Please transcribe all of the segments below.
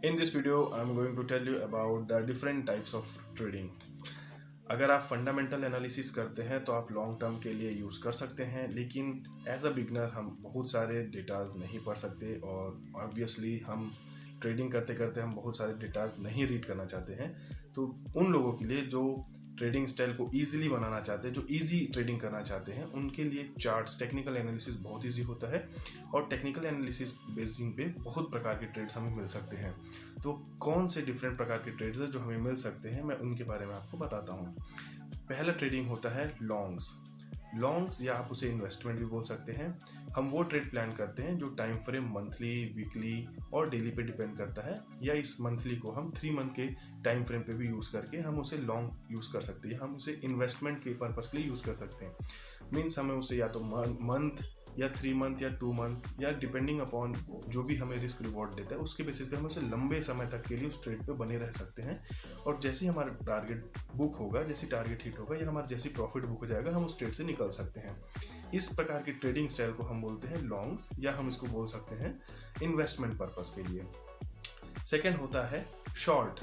In this video, I'm going to tell you about the different types of trading. अगर आप fundamental analysis करते हैं तो आप लॉन्ग टर्म के लिए यूज़ कर सकते हैं, लेकिन एज अ बिगनर हम बहुत सारे डेटाज नहीं पढ़ सकते और ऑब्वियसली हम ट्रेडिंग करते करते हम बहुत सारे डेटाज नहीं रीड करना चाहते हैं। तो उन लोगों के लिए जो ट्रेडिंग स्टाइल को ईजिली बनाना चाहते हैं, जो ईजी ट्रेडिंग करना चाहते हैं, उनके लिए चार्ट्स, टेक्निकल एनालिसिस बहुत ईजी होता है और टेक्निकल एनालिसिस बेसिंग पे बहुत प्रकार के ट्रेड्स हमें मिल सकते हैं। तो कौन से डिफरेंट प्रकार के ट्रेड्स हैं जो हमें मिल सकते हैं, मैं उनके बारे में आपको बताता हूँ। पहला ट्रेडिंग होता है लॉन्ग्स या आप उसे इन्वेस्टमेंट भी बोल सकते हैं। हम वो ट्रेड प्लान करते हैं जो टाइम फ्रेम मंथली, वीकली और डेली पे डिपेंड करता है, या इस मंथली को हम 3 मंथ के टाइम फ्रेम पे भी यूज़ करके हम उसे लॉन्ग यूज़ कर सकते हैं। हम उसे इन्वेस्टमेंट के पर्पज़ के लिए यूज़ कर सकते हैं। मीन्स हमें उसे या तो मंथ या 3 मंथ या 2 मंथ या डिपेंडिंग अपॉन जो भी हमें रिस्क रिवॉर्ड देता है उसके बेसिस पे हम उसे लंबे समय तक के लिए उस ट्रेड पे बने रह सकते हैं। और जैसे ही हमारा टारगेट बुक होगा, जैसे टारगेट हिट होगा या हमारा जैसी प्रॉफिट बुक हो जाएगा, हम उस ट्रेड से निकल सकते हैं। इस प्रकार की ट्रेडिंग स्टाइल को हम बोलते हैं लॉन्ग्स, या हम इसको बोल सकते हैं इन्वेस्टमेंट पर्पज़ के लिए। सेकेंड होता है शॉर्ट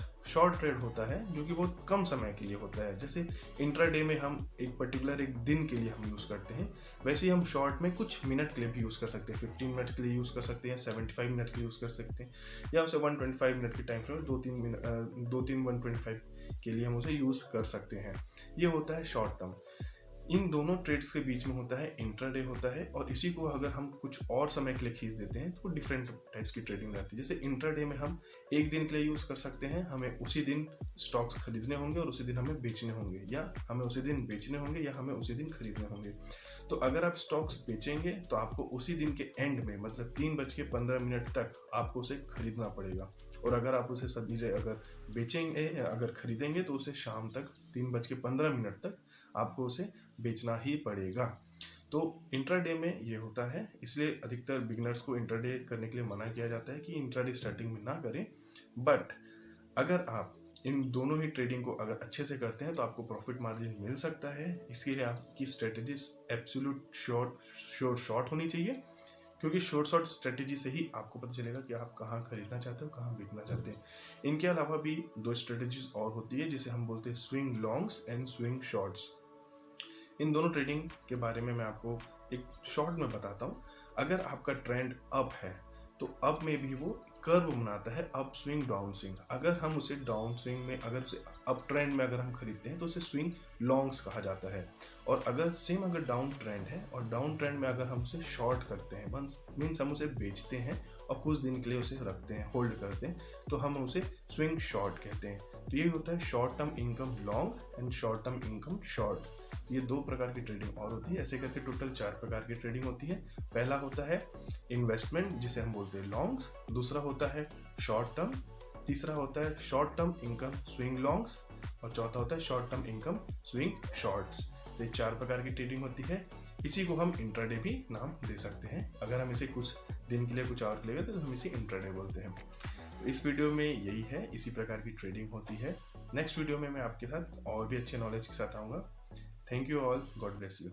ट्रेड होता है जो कि बहुत कम समय के लिए होता है। जैसे इंट्राडे में हम एक पर्टिकुलर एक दिन के लिए हम यूज़ करते हैं, वैसे ही हम शॉर्ट में कुछ मिनट के लिए भी यूज़ कर सकते हैं। 15 मिनट्स के लिए यूज़ कर सकते हैं, 75 मिनट के लिए यूज़ कर सकते हैं, या उसे 125 मिनट के टाइम फ्रेम में 2-3 125 के लिए हम उसे यूज़ कर सकते हैं। ये होता है शॉर्ट टर्म। इन दोनों ट्रेड्स के बीच में होता है इंट्राडे होता है, और इसी को अगर हम कुछ और समय के लिए खींच देते हैं तो डिफरेंट टाइप्स की ट्रेडिंग रहती है। जैसे इंट्राडे में हम एक दिन के लिए यूज़ कर सकते हैं, हमें उसी दिन स्टॉक्स खरीदने होंगे और उसी दिन हमें बेचने होंगे, या हमें उसी दिन बेचने होंगे या हमें उसी दिन खरीदने होंगे। तो अगर आप स्टॉक्स बेचेंगे तो आपको उसी दिन के एंड में, मतलब 3:15 तक आपको उसे खरीदना पड़ेगा, और अगर आप उसे सवेरे अगर बेचेंगे, अगर खरीदेंगे तो उसे शाम तक 3:15 तक आपको उसे बेचना ही पड़ेगा। तो इंट्राडे में ये होता है, इसलिए अधिकतर बिगिनर्स को इंट्राडे करने के लिए मना किया जाता है कि इंट्राडे स्टार्टिंग में ना करें। बट अगर आप इन दोनों ही ट्रेडिंग को अगर अच्छे से करते हैं तो आपको प्रॉफिट मार्जिन मिल सकता है। इसके लिए आपकी स्ट्रेटेजीज एब्सोल्यूट शॉर्ट होनी चाहिए, क्योंकि शॉर्ट स्ट्रेटेजी से ही आपको पता चलेगा कि आप कहाँ खरीदना चाहते हो, कहाँ बेचना चाहते हैं। इनके अलावा भी 2 स्ट्रेटेजीज और होती है जिसे हम बोलते हैं swing longs and swing shorts. इन दोनों ट्रेडिंग के बारे में मैं आपको एक शॉर्ट में बताता हूँ। अगर आपका ट्रेंड अप है तो अप में भी वो कर्व बनाता है, अप स्विंग डाउन स्विंग। अगर हम उसे डाउन स्विंग में, अगर उसे अप ट्रेंड में अगर हम खरीदते हैं तो उसे स्विंग लॉन्ग्स कहा जाता है। और अगर डाउन ट्रेंड है और डाउन ट्रेंड में अगर हम उसे शॉर्ट करते हैं, मीन्स हम उसे बेचते हैं और कुछ दिन के लिए उसे रखते हैं, होल्ड करते हैं, तो हम उसे स्विंग शॉर्ट कहते हैं। तो ये होता है short term income long and short term income short. तो ये 2 प्रकार की ट्रेडिंग और होती है। ऐसे करके टोटल 4 प्रकार की ट्रेडिंग होती है। पहला होता है इन्वेस्टमेंट जिसे हम बोलते हैं लॉन्ग्स, दूसरा होता है शॉर्ट टर्म, तीसरा होता है short term income swing longs, और चौथा होता है short term income swing shorts. तो ये 4 प्रकार की ट्रेडिंग होती है। इसी को हम इंट्राडे भी नाम दे सकते हैं। अगर हम इसे कुछ दिन के लिए, कुछ और के लिए तो हम इसे इंट्राडे बोलते हैं। तो इस वीडियो में यही है, इसी प्रकार की ट्रेडिंग होती है। नेक्स्ट वीडियो में मैं आपके साथ और भी अच्छे नॉलेज के साथ आऊँगा। Thank you all, God bless you.